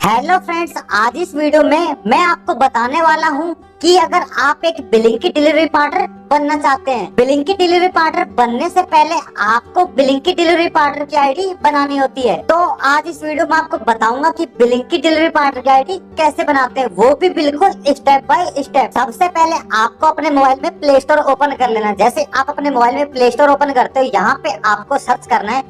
Hello friends, आज इस video में मैं आपको बताने वाला हूँ कि अगर आप एक ब्लिंकिट डिलीवरी पार्टनर बनना चाहते हैं। ब्लिंकिट डिलीवरी पार्टनर बनने से पहले आपको ब्लिंकिट डिलीवरी पार्टनर की आईडी बनानी होती है। तो आज इस वीडियो में आपको बताऊंगा कि ब्लिंकिट डिलीवरी पार्टनर की आईडी कैसे बनाते हैं, वो भी बिल्कुल स्टेप बाय स्टेप। सबसे पहले आपको अपने मोबाइल में प्ले स्टोर ओपन कर लेना है। जैसे आप अपने मोबाइल में प्ले स्टोर ओपन करते हो, यहाँ पे आपको सर्च करना है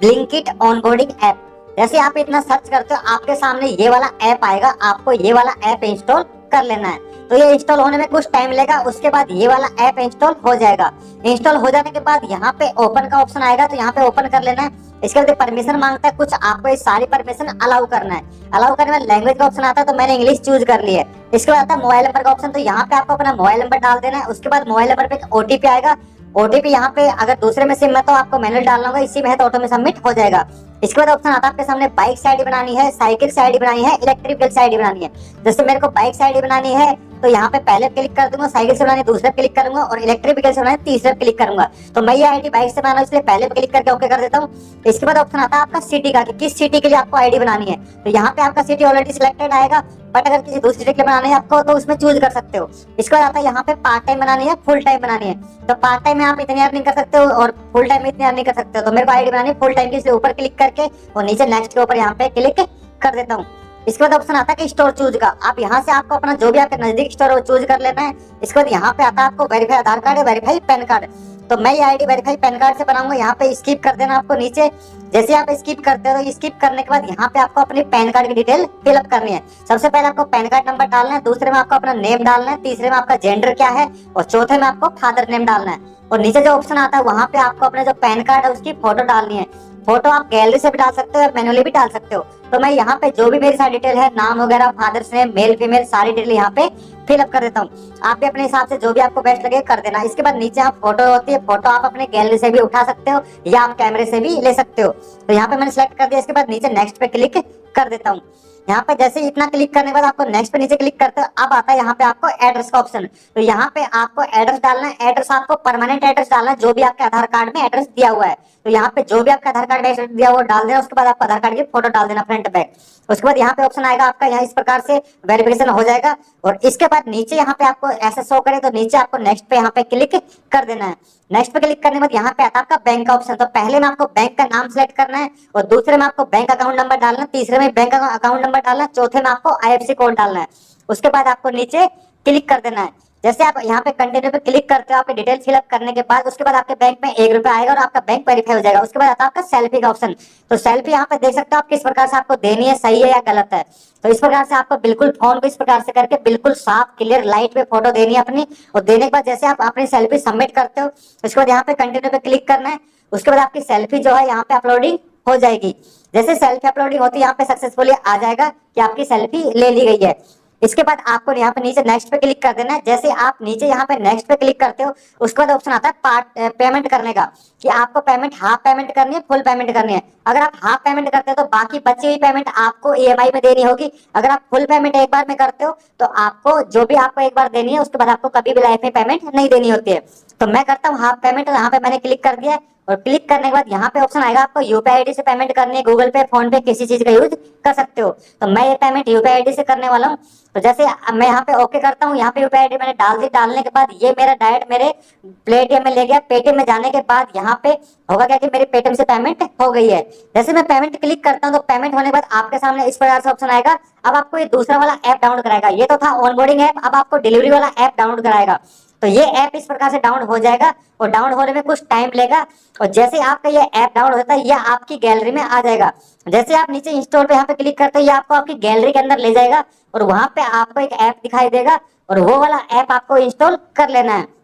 ब्लिंकिट ऑनबोर्डिंग ऐप। जैसे आप इतना सर्च करते हो, आपके सामने ये वाला ऐप आएगा। आपको ये वाला ऐप इंस्टॉल कर लेना है। तो ये इंस्टॉल होने में कुछ टाइम लेगा, उसके बाद ये वाला ऐप इंस्टॉल हो जाएगा। इंस्टॉल हो जाने के बाद यहाँ पे ओपन का ऑप्शन आएगा, तो यहाँ पे ओपन कर लेना है। इसके बाद परमिशन मांगता है कुछ, आपको ये सारी परमिशन अलाउ करना है। अलाउ करने में लैंग्वेज का ऑप्शन आता है, तो मैंने इंग्लिश चूज कर ली है। इसके बाद आता है मोबाइल नंबर का ऑप्शन, तो यहाँ पे आपको अपना मोबाइल नंबर डाल देना है। उसके बाद मोबाइल नंबर पे एक ओटीपी आएगा। ओटीपी यहाँ पे अगर दूसरे में सिम है तो आपको मैनुअल डालना होगा, इसी में है तो ऑटो में सबमिट हो जाएगा। इसके बाद ऑप्शन आता है आपके सामने बाइक से आईडी बनानी है, साइकिल से आईडी बनानी है, इलेक्ट्रिक व्हीकल से आईडी बनानी है। जैसे मेरे को बाइक से आईडी बनानी है तो यहाँ पे पहले क्लिक कर दूंगा, साइकिल से बनानी है दूसरे क्लिक करूंगा, और इलेक्ट्रिक व्हीकल से बनानी है तीसरे क्लिक करूंगा। तो मैं ये आईडी बाइक से बनाना, इसलिए पहले क्लिक करके ओके कर देता हूँ। इसके बाद ऑप्शन आता है आपका सिटी का, कि किस सिटी के लिए आपको आईडी बनानी है। तो यहाँ पे आपका सिटी ऑलरेडी सिलेक्टेड आएगा, बट अगर किसी दूसरी सिटी के लिए बनानी है आपको तो उसमें चूज कर सकते हो। इसके बाद आता है यहाँ पे पार्ट टाइम बनानी है, फुल टाइम बनानी है। तो पार्ट टाइम में आप इतनी अर्निंग कर सकते हो और फुल टाइम में इतनी अर्निंग कर सकते हो। तो मेरे को आईडी बनानी है फुल टाइम की, इसलिए ऊपर क्लिक करके और नीचे नेक्स्ट के ऊपर यहाँ पे क्लिक कर देता हूँ। इसके बाद ऑप्शन आता है कि स्टोर चूज का। आप यहाँ से आपको अपना जो भी आपके नजदीक स्टोर है वो चूज कर लेना है। इसके बाद यहाँ पे आता है आपको वेरीफाई आधार कार्ड है, वेरीफाई पैन कार्ड। तो मैं ये आईडी वेरीफाई पैन कार्ड से बनाऊंगा। यहाँ पे स्किप कर देना आपको नीचे। जैसे आप स्किप करते हो तो स्किप करने के बाद यहाँ पे आपको अपने पैन कार्ड की डिटेल फिलअप करनी है। सबसे पहले आपको पैन कार्ड नंबर डालना है, दूसरे में आपको अपना नेम डालना है, तीसरे में आपका जेंडर क्या है, और चौथे में आपको फादर नेम डालना है। और नीचे जो ऑप्शन आता है वहाँ पे आपको अपने जो पैन कार्ड है उसकी फोटो डालनी है। फोटो आप गैलरी से भी डाल सकते हो या मैनुअली भी डाल सकते हो। तो मैं यहाँ पे जो भी मेरी सारी डिटेल है, नाम वगैरह, फादर्स नेम, मेल फीमेल, सारी डिटेल यहाँ पे फिलअप कर देता हूँ। आप भी अपने हिसाब से जो भी आपको बेस्ट लगे कर देना। इसके बाद नीचे आप फोटो होती है, फोटो आप अपने गैलरी से भी उठा सकते हो या आप कैमरे से भी ले सकते हो। तो यहाँ पे मैंने सिलेक्ट कर दिया। इसके बाद नीचे नेक्स्ट पे क्लिक कर देता हूँ। यहाँ पे जैसे इतना क्लिक करने के बाद आपको नेक्स्ट पे नीचे क्लिक करते हो, अब आता है यहाँ पे आपको एड्रेस का ऑप्शन। तो यहाँ पे आपको एड्रेस डालना है। एड्रेस आपको परमानेंट एड्रेस डालना है, जो भी आपके आधार कार्ड में एड्रेस दिया हुआ है। तो यहाँ पे जो भी आपका आधार कार्ड में एड्रेस दिया हुआ डाल देना। उसके बाद आपको आधार कार्ड की फोटो डाल देना फ्रंट बैक। उसके बाद यहाँ पे ऑप्शन आएगा आपका, यहाँ इस प्रकार से वेरिफिकेशन हो जाएगा। और इसके बाद नीचे यहाँ पे आपको ऐसा शो करे तो नीचे आपको नेक्स्ट पे यहाँ पे क्लिक कर देना है। नेक्स्ट पे क्लिक करने के बाद यहाँ पे आता है आपका बैंक का ऑप्शन। तो पहले में आपको बैंक का नाम सेलेक्ट करना है, और दूसरे में आपको बैंक अकाउंट नंबर डालना है, तीसरे में बैंक अकाउंट नंबर डालना है, चौथे में आपको आईएफएससी कोड डालना है। उसके बाद आपको नीचे क्लिक कर देना है। जैसे आप यहाँ पे कंटिन्यू पे क्लिक करते हो, आपके डिटेल फिलअप करने के बाद उसके बाद आपके बैंक में 1 रुपया आएगा और आपका बैंक वेरीफाई हो जाएगा। उसके बाद आता है आपका सेल्फी का ऑप्शन। तो सेल्फी यहाँ पे देख सकते हो आप किस प्रकार से आपको देनी है, सही है या गलत है। तो इस प्रकार से आपको बिल्कुल फोन को इस प्रकार से करके बिल्कुल साफ क्लियर लाइट में फोटो देनी है अपनी। और देने के बाद जैसे आप अपनी सेल्फी सबमिट करते हो, उसके बाद यहाँ पे कंटिन्यू पे क्लिक करना है। उसके बाद आपकी सेल्फी जो है यहाँ पे अपलोडिंग हो जाएगी। जैसे सेल्फी अपलोडिंग होती है, यहाँ पे सक्सेसफुली आ जाएगा कि आपकी सेल्फी ले ली गई है। इसके बाद आपको यहाँ पे नीचे नेक्स्ट पे क्लिक कर देना है। जैसे आप नीचे यहाँ पे नेक्स्ट पे क्लिक करते हो, उसके बाद ऑप्शन आता है पार्ट पेमेंट करने का, कि आपको पेमेंट हाफ पेमेंट करनी है, फुल पेमेंट करनी है। अगर आप हाफ पेमेंट करते हो तो बाकी बची हुई पेमेंट आपको ईएमआई में देनी होगी। अगर आप फुल पेमेंट एक बार में करते हो तो आपको जो भी आपको एक बार देनी है उसके बाद आपको कभी भी लाइफ में पेमेंट नहीं देनी होती है। तो मैं करता हूँ हाफ पेमेंट, यहाँ पे मैंने क्लिक कर दिया है। और क्लिक करने के बाद यहाँ पे ऑप्शन आएगा आपको यूपीआई आईडी से पेमेंट करनी है, गूगल पे, फोन पे, किसी चीज का यूज कर सकते हो। तो मैं ये पेमेंट यूपीआई आईडी से करने वाला हूँ। तो जैसे मैं यहाँ पे ओके करता हूँ, यहाँ पे यूपीआई आईडी मैंने डाल दी। डालने के बाद ये मेरा डायरेक्ट मेरे पेटीएम में ले गया। पेटीएम में जाने के बाद यहाँ पे होगा क्या कि मेरी पेटीएम से पेमेंट हो गई है। जैसे मैं पेमेंट क्लिक करता हूँ तो पेमेंट होने के बाद आपके सामने इस प्रकार से ऑप्शन आएगा। अब आपको ये दूसरा वाला ऐप डाउनलोड कराएगा। ये तो था ऑनबोर्डिंग ऐप, अब आपको डिलीवरी वाला ऐप डाउनलोड कराएगा। तो ये ऐप इस प्रकार से डाउनलोड हो जाएगा और डाउनलोड होने में कुछ टाइम लेगा। और जैसे आपका ये ऐप डाउनलोड होता है, ये आपकी गैलरी में आ जाएगा। जैसे आप नीचे इंस्टॉल पे यहाँ पे क्लिक करते हो, ये आपको आपकी गैलरी के अंदर ले जाएगा और वहां पे आपको एक ऐप दिखाई देगा और वो वाला ऐप आपको इंस्टॉल कर लेना है।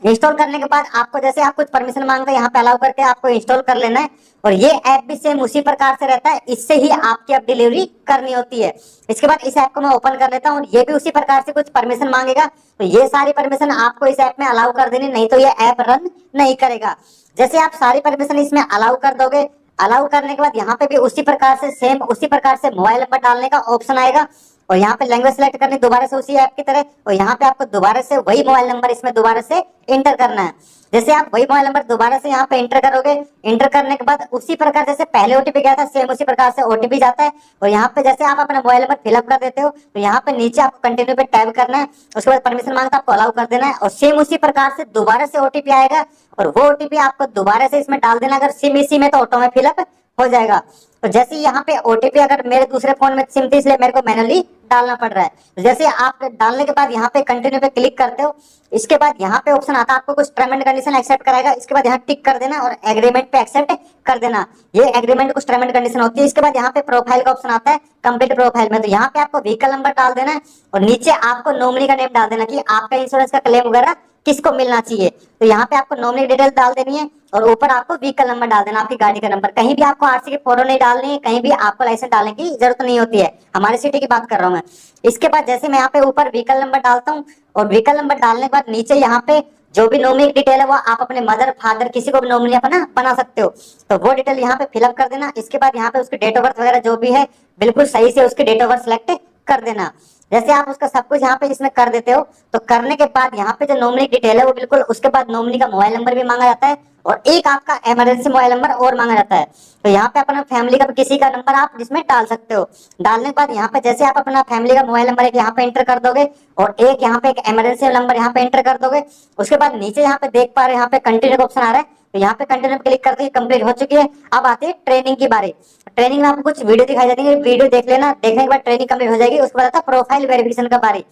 इंस्टॉल करने के बाद आपको जैसे आप कुछ परमिशन मांगते हैं, यहाँ पे अलाउ करके आपको इंस्टॉल कर लेना है। और ये ऐप भी सेम उसी प्रकार से रहता है, इससे ही आपकी अब डिलीवरी करनी होती है। इसके बाद इस ऐप को मैं ओपन कर लेता हूँ। ये भी उसी प्रकार से कुछ परमिशन मांगेगा, तो ये सारी परमिशन आपको इस ऐप में अलाउ कर देनी, नहीं तो ये ऐप रन नहीं करेगा। जैसे आप सारी परमिशन इसमें अलाउ कर दोगे, अलाउ करने के बाद यहाँ पे भी उसी प्रकार से सेम उसी प्रकार से मोबाइल नंबर डालने का ऑप्शन आएगा। और यहाँ पे लैंग्वेज सेलेक्ट करनी दोबारा से उसी ऐप की तरह, और यहाँ पे आपको दोबारा से वही मोबाइल नंबर इसमें दोबारा से इंटर करना है। जैसे आप वही मोबाइल नंबर दोबारा से यहाँ पे इंटर करोगे, इंटर करने के बाद उसी प्रकार जैसे पहले ओटीपी गया था सेम उसी प्रकार से ओटीपी जाता है। और यहाँ पे जैसे आप अपना मोबाइल नंबर फिलअप कर देते हो तो यहाँ पे नीचे आपको कंटिन्यू पे टैप करना है, उसके बाद परमिशन मांगता है आपको अलाउ कर देना है, और सेम उसी प्रकार से दोबारा से ओटीपी आएगा और वो ओटीपी आपको दोबारा से इसमें डाल देना। अगर सिम इसी में तो ऑटो में फिलअप हो जाएगा। तो जैसे यहाँ पे ओटीपी अगर मेरे दूसरे फोन में सिम थी इसलिए मेरे को मैनुअली डालना पड़ रहा है। तो जैसे आप डालने के बाद यहाँ पे कंटिन्यू पे क्लिक करते हो, इसके बाद यहाँ पे ऑप्शन आता है आपको कुछ टर्म एंड कंडीशन एक्सेप्ट कराएगा, इसके बाद यहाँ टिक कर देना और एग्रीमेंट पे एक्सेप्ट कर देना। ये एग्रीमेंट कुछ टर्म एंड कंडीशन होती है। इसके बाद यहाँ पे प्रोफाइल का ऑप्शन आता है कंप्लीट प्रोफाइल में, तो यहाँ पे आपको व्हीकल नंबर डाल देना है और नीचे आपको नॉमिनी का नेम डाल देना कि आपका इंश्योरेंस का क्लेम वगैरह किसको मिलना चाहिए। तो यहाँ पे आपको नॉमिनी डिटेल डाल देनी है और ऊपर आपको व्हीकल नंबर डाल देना, आपकी गाड़ी का नंबर। कहीं भी आपको आरसी की फोटो नहीं डालनी है, कहीं भी आपको लाइसेंस डालने की जरूरत नहीं होती है, हमारे सिटी की बात कर रहा हूँ मैं। इसके बाद जैसे मैं यहाँ पे ऊपर व्हीकल नंबर डालता हूँ और व्हीकल नंबर डालने के बाद नीचे यहाँ पे जो भी नॉमिनी डिटेल है वो आप अपने मदर फादर किसी को भी नॉमिनी अपना बना सकते हो, तो वो डिटेल यहाँ पे फिलअप कर देना। इसके बाद यहाँ पे उसकी डेट ऑफ बर्थ वगैरह जो भी है बिल्कुल सही से उसकी डेट ऑफ बर्थ सिलेक्ट कर देना। जैसे आप उसका सब कुछ यहाँ पे इसमें कर देते हो तो करने के बाद यहाँ पे जो नॉमिनी डिटेल है वो बिल्कुल, उसके बाद नॉमिनी का मोबाइल नंबर भी मांगा जाता है और एक आपका इमरजेंसी मोबाइल नंबर और मांगा जाता है। तो यहाँ पे अपना फैमिली का किसी का नंबर आप जिसमें डाल सकते हो। डालने के बाद यहाँ पे जैसे आप अपना फैमिली का मोबाइल नंबर एक यहाँ पे एंटर कर दोगे और एक यहाँ पे एक इमरजेंसी नंबर यहाँ पे एंटर कर दोगे, उसके बाद नीचे यहाँ पे देख पा रहे हैं यहाँ पे कंटिन्यू का ऑप्शन आ रहा है, तो यहाँ पे कंटिन्यू पे क्लिक करते ही कंप्लीट हो चुकी है। अब आती है ट्रेनिंग की बारी। ट्रेनिंग में आपको कुछ वीडियो दिखाई जाती है, वीडियो देख लेना, देखने के बाद ट्रेनिंग कंप्लीट हो जाएगी। उसके बाद आता है प्रोफाइल वेरिफिकेशन का बारी।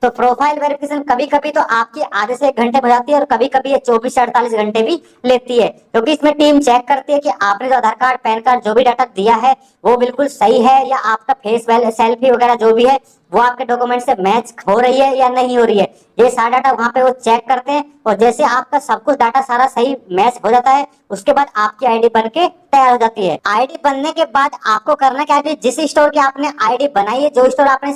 तो प्रोफाइल वेरिफिकेशन कभी कभी तो आपकी आधे से 1 घंटे में जाती है और कभी कभी ये 24 से 48 घंटे भी लेती है, क्योंकि इसमें टीम चेक करती है कि आपने जो आधार कार्ड पैन कार्ड जो भी डाटा दिया है वो बिल्कुल सही है या आपका फेस सेल्फी वगैरह जो भी है वो आपके डॉक्यूमेंट से मैच हो रही है या नहीं हो रही है। ये सारा डाटा वहां पे वो चेक करते हैं और जैसे आपका सब कुछ डाटा सारा सही मैच हो जाता है उसके बाद आपकी आईडी बन के तैयार हो जाती है। आईडी बनने के बाद आपको करना क्या है, जिस स्टोर की आपने आईडी बनाई है, जो स्टोर आपने